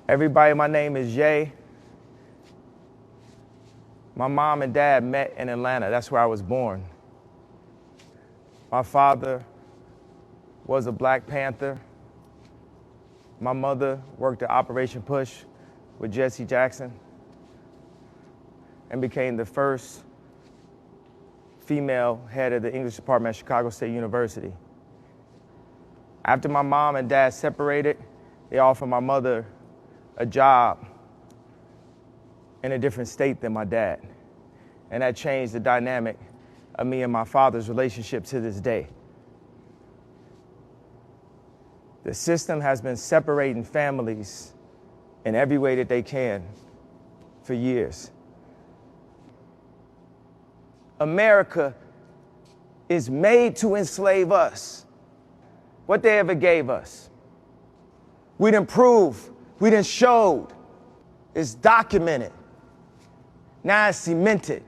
Everybody, my name is Jay. My mom and dad met in Atlanta. That's where I was born. My father was a Black Panther. My mother worked at Operation Push with Jesse Jackson and became the first female head of the English department at Chicago State University. After my mom and dad separated, they offered my mother a job in a different state than my dad. And that changed the dynamic of me and my father's relationship to this day. The system has been separating families in every way that they can for years. America is made to enslave us. What they ever gave us. We done proved, we done showed. It's documented. Now it's cemented.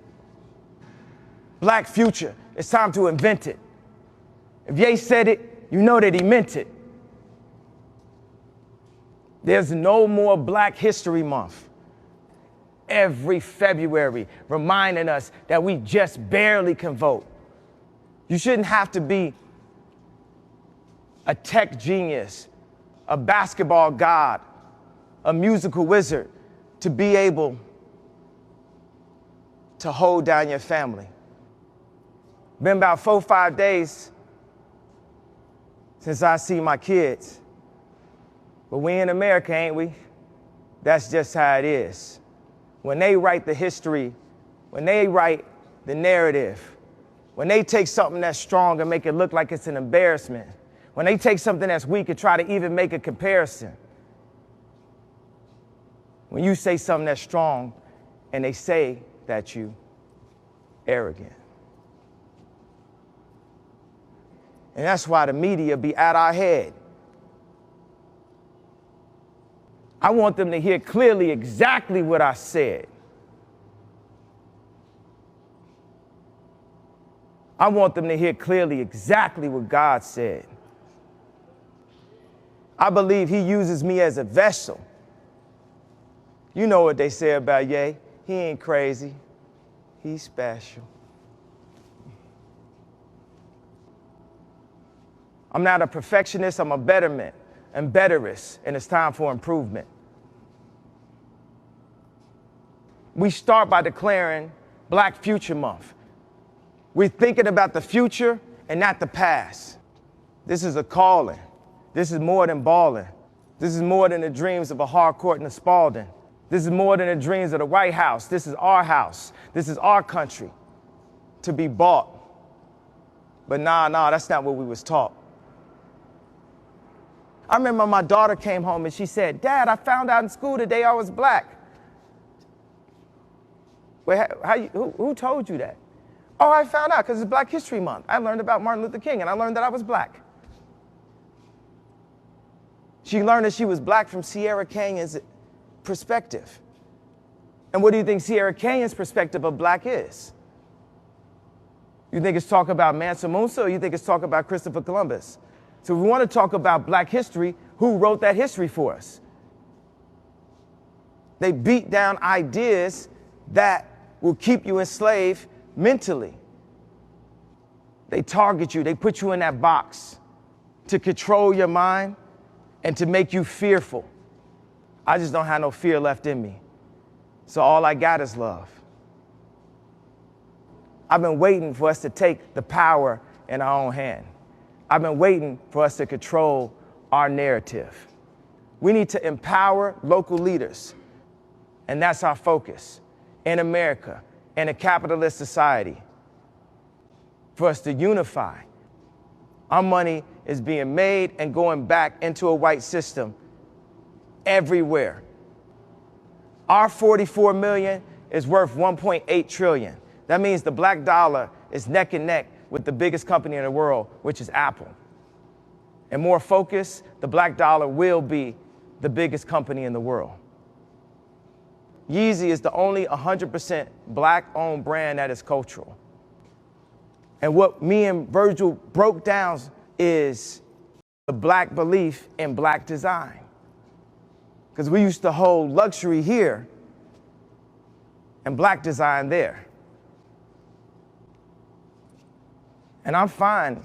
Black future, it's time to invent it. If Ye said it, you know that he meant it. There's no more Black History Month. Every February, reminding us that we just barely can vote. You shouldn't have to be a tech genius, a basketball god, a musical wizard to be able to hold down your family. Been about 4 or 5 days since I see my kids. But we in America, ain't we? That's just how it is. When they write the history, when they write the narrative, when they take something that's strong and make it look like it's an embarrassment, when they take something that's weak and try to even make a comparison, when you say something that's strong and they say that you arrogant. And that's why the media be at our head. I want them to hear clearly exactly what I said. I want them to hear clearly exactly what God said. I believe he uses me as a vessel. You know what they say about Ye. He ain't crazy. He's special. I'm not a perfectionist, I'm a betterment and betterist, and it's time for improvement. We start by declaring Black Future Month. We're thinking about the future and not the past. This is a calling. This is more than balling. This is more than the dreams of a Harcourt and a Spalding. This is more than the dreams of the White House. This is our house. This is our country to be bought. But nah, that's not what we was taught. I remember my daughter came home and she said, "Dad, I found out in school today I was Black." Wait, who told you that? Oh, I found out because it's Black History Month. I learned about Martin Luther King and I learned that I was Black. She learned that she was Black from Sierra Canyon's perspective. And what do you think Sierra Canyon's perspective of Black is? You think it's talk about Mansa Musa or you think it's talk about Christopher Columbus? So if we want to talk about Black history, who wrote that history for us? They beat down ideas that will keep you enslaved mentally. They target you, they put you in that box to control your mind and to make you fearful. I just don't have no fear left in me. So all I got is love. I've been waiting for us to take the power in our own hand. I've been waiting for us to control our narrative. We need to empower local leaders, and that's our focus in America, in a capitalist society, for us to unify. Our money is being made and going back into a white system everywhere. Our 44 million is worth 1.8 trillion. That means the Black dollar is neck and neck with the biggest company in the world, which is Apple. And more focused, the Black dollar will be the biggest company in the world. Yeezy is the only 100% Black-owned brand that is cultural. And what me and Virgil broke down is the Black belief in Black design. Because we used to hold luxury here and black design there. And I'm fine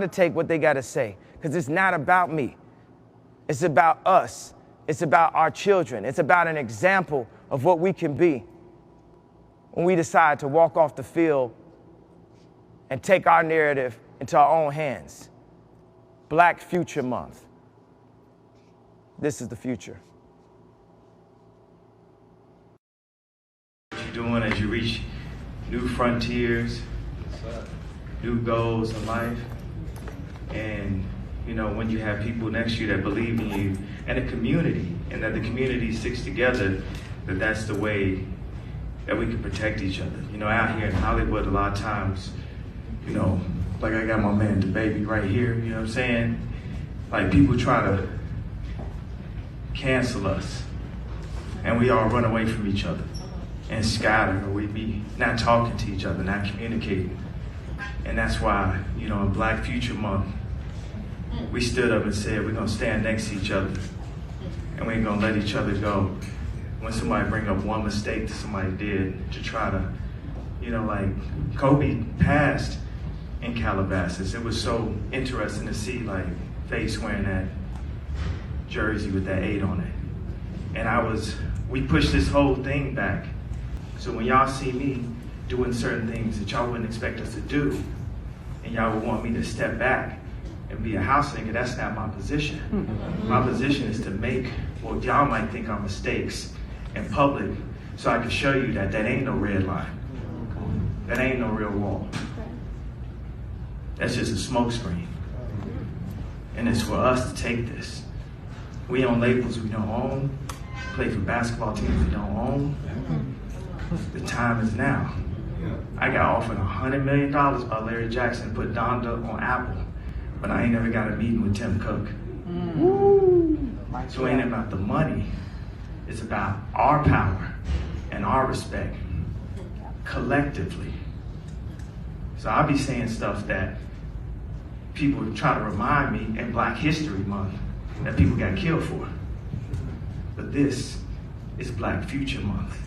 to take what they gotta say, because it's not about me. It's about us. It's about our children. It's about an example of what we can be when we decide to walk off the field and take our narrative into our own hands. Black Future Month. This is the future. What you're doing as you reach new frontiers, new goals in life, and when you have people next to you that believe in you, and a community, and that the community sticks together, that's the way that we can protect each other. Out here in Hollywood, a lot of times, like I got my man, the baby right here, you know what I'm saying? Like people try to cancel us, and we all run away from each other and scatter, or we be not talking to each other, not communicating. And that's why, in Black Future Month, we stood up and said we're gonna stand next to each other, and we ain't gonna let each other go. When somebody bring up one mistake that somebody did to try to, like Kobe passed in Calabasas. It was so interesting to see like Face wearing that jersey with that 8 on it. And we pushed this whole thing back. So when y'all see me doing certain things that y'all wouldn't expect us to do, and y'all would want me to step back and be a house nigga, that's not my position. My position is to make what y'all might think are mistakes in public, so I can show you that ain't no red line. That ain't no real wall. That's just a smoke screen. And it's for us to take this. We own labels we don't own, play for basketball teams we don't own. The time is now. I got offered $100 million by Larry Jackson to put Donda on Apple, but I ain't never got a meeting with Tim Cook. So it ain't about the money. It's about our power and our respect collectively. So I'll be saying stuff that people try to remind me in Black History Month that people got killed for. But this is Black Future Month.